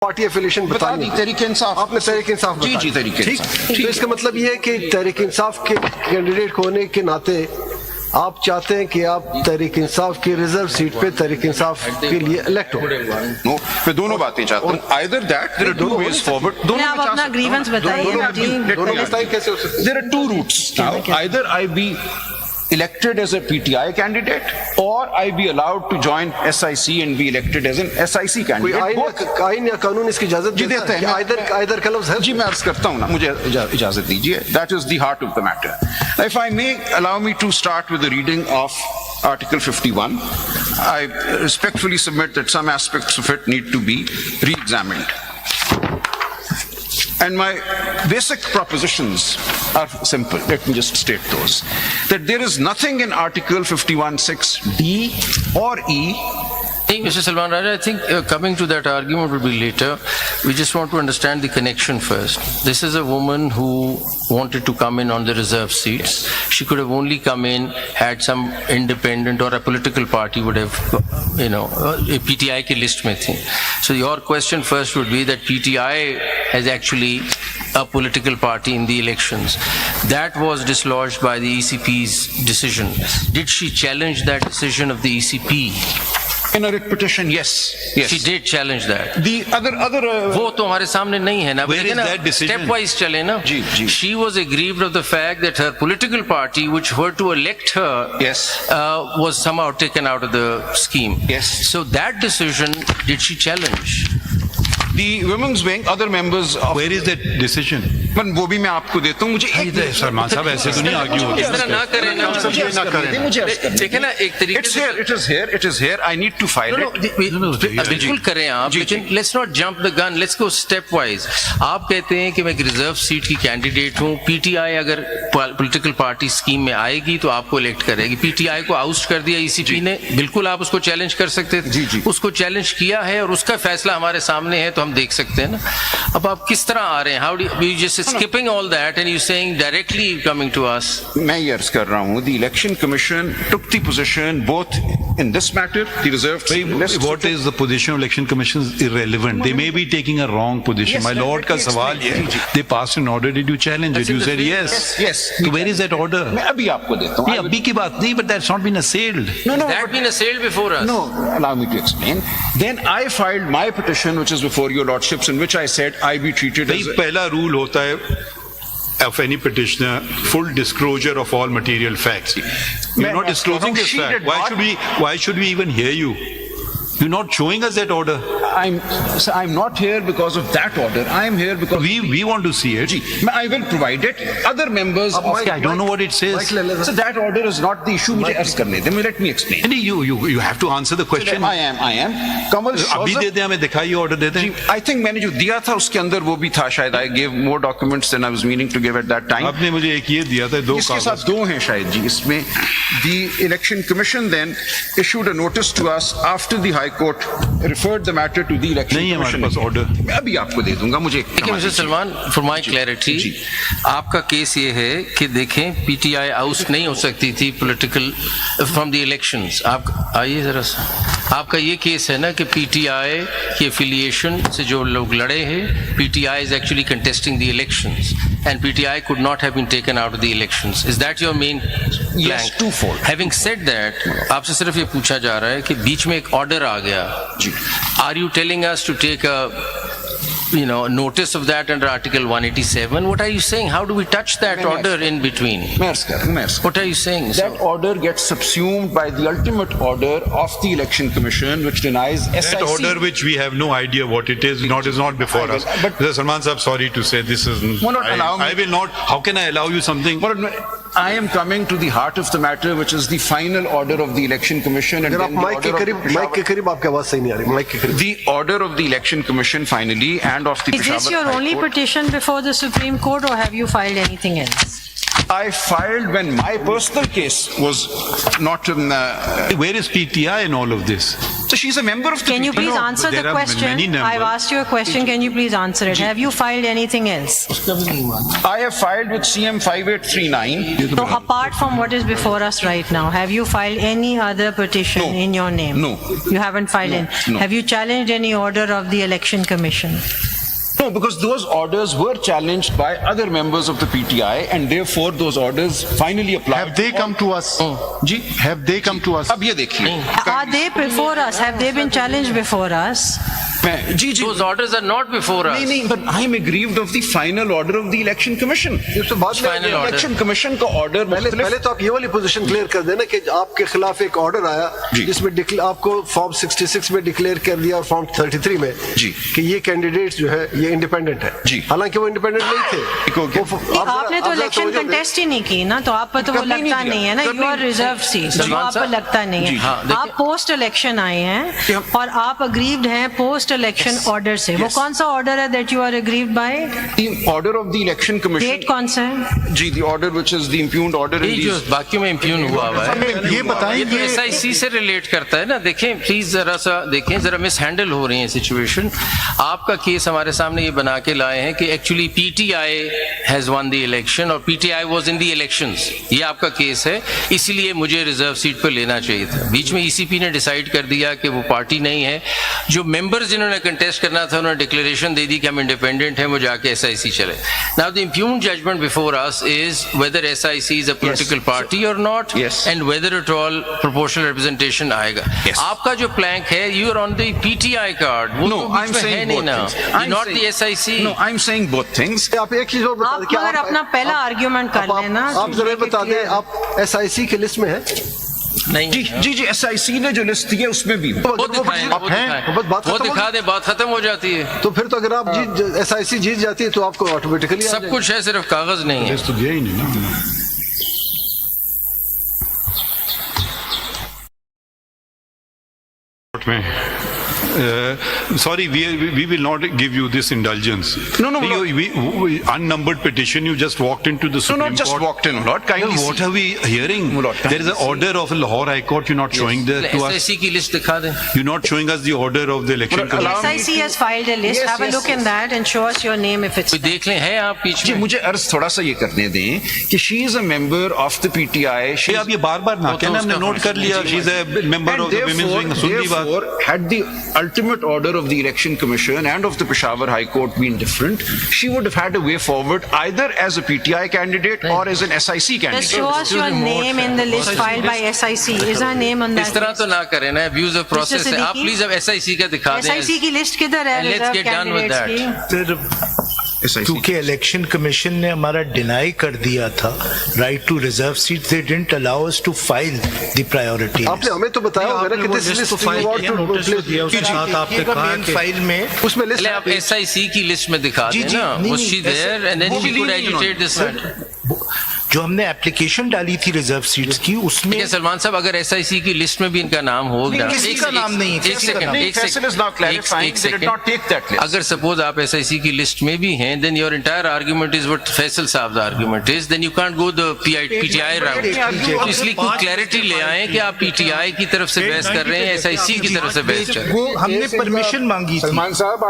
Party affiliation बता दी तहरीक इंसाफ, आपने तहरीक इंसाफ बता जी तहरीक ठीक। इंसाफ। तो इसका मतलब ये है कि तहरीक इंसाफ के कैंडिडेट होने के नाते आप चाहते हैं कि आप तहरीक इंसाफ की रिजर्व सीट पे तहरीक इंसाफ के लिए इलेक्ट हो। नो, मैं दोनों बातें चाहता हूँ। Either that there are two ways forward. दोनों आप अपना ग्रीवेंस बताइए। दोनों बताएं कैसे हो सकता है। There are two routes now. Either I be elected as a PTI candidate, or I be allowed to join SIC and be elected as an SIC कोई candidate. आइन या कानून इसकी इजाजत जी देते हैं। आइदर का लफ्ज है। जी मैं अर्ज करता हूँ ना, मुझे इजाजत दीजिए। That is the heart of the matter. If I may allow me to start with the reading of Article 51, I respectfully submit that some aspects of it need to be re-examined. And my basic propositions are simple. Let me just state those. That there is nothing in Article 51(6)(d) or E. Hey, Mr. Salman Raja, I think coming to that argument will be later. We just want to understand the connection first. This is a woman who wanted to come in on the reserve seats. She could have only come in had some independent or a political party would have, a PTI ki list mein thi. So your question first would be that PTI has actually a political party in the elections. That was dislodged by the ECP's decision. Did she challenge that decision of the ECP? In a writ petition, yes. She did challenge that. The other वो तो हमारे सामने नहीं है ना। Where is that decision? Step wise चले ना। जी, जी। She was aggrieved of the fact that her political party, which were to elect her, Yes. was somehow taken out of the scheme. Yes. So that decision, did she challenge? The women's wing, other members of. Where is that decision? पर वो भी मैं आपको देता हूँ। मुझे एक सलमान साहब ऐसे तो नहीं आर्ग्यू इस तरह ना करें ना। देखें ना एक तरीके It's here. It is here. It is here. I need to file it. बिल्कुल करें आप, लेकिन let's not jump the gun, let's go step wise. आप कहते हैं कि मैं एक रिजर्व सीट की कैंडिडेट हूँ, पीटीआई अगर पॉलिटिकल पार्टी स्कीम में आएगी तो आपको इलेक्ट करेगी। पीटीआई को आउस्ट कर दिया ईसीपी ने, बिल्कुल आप उसको चैलेंज कर सकते थे। जी। उसको चैलेंज किया है और उसका फैसला हमारे सामने है, तो हम देख सकते हैं ना। अब आप किस तरह आ रहे हैं? How do you just skipping all that and you saying directly coming to us? मैं ये अर्ज कर रहा हूँ, the election commission took the position both in this matter, the reserved list. What is the position of election commission is irrelevant. They may be taking a wrong position. Yes, My let lord me का explain. सवाल ये है, they passed an order, did you challenge it? That's in You the said field. yes. Yes. So where is that order? मैं अभी आपको देता हूँ। ये अभी की बात नहीं, but that's not been assailed. No, That been assailed before us. No, allow me to explain. Then I filed my petition, which is before your lordships, in which I said I be treated भाई as. पहला rule होता है of any petitioner, full disclosure of all material facts. You're not disclosing this She fact. did not. Why should we even hear you? You're not showing us that order. I'm not here because of that order. I am here because We want to see it. Ji, I will provide it. Other members of I don't know what it says. so that order is not the issue. मुझे अर्ज करने दें. Let me explain. नहीं, you have to answer the question. I am. कमल अभी दे दे, हमें दिखाइए order दे दें. I think मैंने जो दिया था उसके अंदर वो भी था शायद. I gave more documents than I was meaning to give at that time. आपने मुझे एक ये दिया था, दो इसके साथ दो हैं शायद जी. इसमें the election commission then issued a notice to us after the High Court referred the matter to the election नहीं है हमारे commission. पास ऑर्डर. मैं अभी आपको दे दूंगा. मुझे देखिए mister Salman, for my clarity, आपका केस ये है कि देखें पीटीआई आउट नहीं हो सकती थी पॉलिटिकल फ्रॉम द इलेक्शंस। आप आइए जरा सा, आपका ये केस है ना कि पीटीआई की एफिलिएशन से जो लोग लड़े हैं, PTI is actually contesting the elections and PTI could not have been taken out of the elections. Is that your main Yes, twofold. Having said that, आपसे सिर्फ ये पूछा जा रहा है कि बीच में एक ऑर्डर आ गया। Are you telling us to take a notice of that under Article 187? What are you saying? How do we touch that order in between? मैं अर्ज कर रहा हूं. What are you saying? That order gets subsumed by the ultimate order of the election commission, which denies SIC. That order which we have no idea what it is, is not before us. But Mr. Salman Saab, sorry to say this is. Will not allow me. I will not. How can I allow you something? I am coming to the heart of the matter, which is the final order of the election commission. And अगर आप then the mic के order of the mic के करीब आपकी आवाज सही नहीं आ रही, माइक के करीब। The order of the election commission finally and of the Is this Peshawar your High only Court. petition before the Supreme Court, or have you filed anything else? I filed when my personal case was not in. Where is PTI in all of this? So she's a member of the Can you PTI. please answer there the are many question? numbers. I've asked you a question. Can you please answer it? Have you filed anything else? I have filed with CM 5839. So apart from what is before us right now, have you filed any other petition No. in your name? No. You haven't filed any? No. Have you challenged any order of the Election Commission? No, because those orders were challenged by other members of the PTI, and therefore those orders finally applied. Have they come to us? Ji Have they come to us? अब ये देखिए Are they before us? Have they been challenged before us? मैं जी जी Those orders are not before us. नहीं नहीं, but I am aggrieved of the final order of the Election Commission. ये तो बाद में Final order. Election Commission का order पहले तो आप ये वाली पोजीशन क्लियर कर देना कि आपके खिलाफ एक ऑर्डर आया जी। जिसमें आपको फॉर्म 66 में डिक्लेयर कर दिया और फॉर्म 33 में जी। कि ये कैंडिडेट जो है ये इंडिपेंडेंट है जी। हालांकि वो इंडिपेंडेंट नहीं थे ठीक हो गया। वो- आप जरा- आपने तो आप जरा इलेक्शन तवज्जो दें। कंटेस्ट ही नहीं की ना, तो आप पर तो वो कभी नहीं लगता किया। नहीं है ना, कभी यू आर नहीं। रिजर्व सीट, वो सलमान आप पर साहब। लगता नहीं जी, है। हाँ, देखिए- आप पोस्ट इलेक्शन आए हैं और आप अग्रीव्ड हैं पोस्ट इलेक्शन ऑर्डर से। वो कौन सा ऑर्डर है that you are aggrieved by? The order of the Election Commission. Date कौन सा है? जी, the order which is the impugned order in ये जो these. बाकियों में इम्प्यून हुआ हुआ है, ये बताएं ये तो ये SIC से रिलेट करता है ना। देखें प्लीज जरा सा देखें, जरा मिस हैंडल हो रही है सिचुएशन। आपका केस हमारे सामने ये बना के लाए हैं कि actually PTI has one the election और PTI was in the elections, ये आपका केस है, इसीलिए मुझे रिजर्व सीट पर लेना चाहिए था। बीच में ECP ने डिसाइड कर दिया कि वो पार्टी नहीं है। जो मेंबर्स जिन्होंने कंटेस्ट करना था उन्होंने डिक्लेरेशन दे दी कि हम इंडिपेंडेंट हैं, वो जाके SIC चले। Now the impugned judgment before us is whether SIC is a political party और not, Yes. And whether at all proportional representation आएगा। Yes. आपका जो प्लैंक है, you are on the PTI card, वो No, तो बीच I'm में है saying नहीं both ना, things. You're I'm not the saying- SIC। No, I'm saying both things. आप एक चीज और बता आप दें कि मगर अपना पहला आर्ग्यूमेंट कर आप- लेना। आप जरा बता दें आप SIC की लिस्ट में हैं नहीं जी जी जी, SIC ने जो लिस्ट दी है उसमें भी हूँ। वो दिखाएं, आप वो हैं, दिखाएं। तो बस बात वो खत्म हो दिखा दे, बात खत्म हो जाती है। तो फिर तो अगर आप SIC जीत जाती है तो आपको ऑटोमेटिकली सब कुछ है, सिर्फ कागज नहीं है। तो दिया ही नहीं ना। Sorry, we will not give you this indulgence. No, no, Unnumbered petition, you just walked into the No, Supreme not just Court. walked in, Lord. Kindly Well, what see. are we hearing? Lord, There is an kindly order of Lahore High Court, you're not showing that to us. SIC की list दिखा दें। You're not showing us the order of the election Well, commission. allow me SIC has filed a list. Yes, Have a yes, look in yes. that and show us your name if it's कोई देख लें, है आप बीच जी में? मुझे अर्ज थोड़ा सा ये करने दें कि she is a member of the PTI. ये आप ये बार-बार ना वो तो कहना, हमने उसका नोट कर लिया. She's a member of the Women's Wing. सुन ली बात. Therefore, had the ultimate order of the Election Commission and of the Peshawar High Court been different, she would have had a way forward either as a PTI candidate or as an SIC Just candidate. show us your name in the list filed by SIC. Is her name on इस that तरह list? तो ना करें ना, abuse of process है। आप Siddiqui? Please अब SIC का दिखा दें। SIC की लिस्ट किधर है? And let's reserve get done with candidates that. की? SIC. क्योंकि इलेक्शन कमीशन ने हमारा डिनाई कर दिया था right to reserve seat, they didn't allow us to file the priority आपने हमें तो बताया होगा ना कि दिस लिस्ट फाइल किया नोटिस दिया उसके साथ आपने कहा कि फाइल में उसमें लिस्ट पहले आप SIC की लिस्ट में दिखा जी, दें जी, ना, नहीं, was नहीं, she there and then वो she भी could नहीं agitate this matter? जो हमने एप्लीकेशन डाली थी रिजर्व सीट्स की उसमें ठीक है सलमान साहब, अगर SIC की लिस्ट में भी इनका नाम होगा, किसी का नाम नहीं है, एक किसी का सेकंड, नाम नहीं, एक Faisal is now clarifying they did not take that list. अगर सपोज आप SIC की लिस्ट में भी हैं, then your entire argument is what Faisal साहब का argument is, then you can't go the PTI route. तो इसलिए कोई क्लैरिटी ले आए कि आप PTI की तरफ से बहस कर रहे हैं, SIC की तरफ से बहस कर रहे हैं। वो हमने परमिशन मांगी थी। सलमान साहब, आप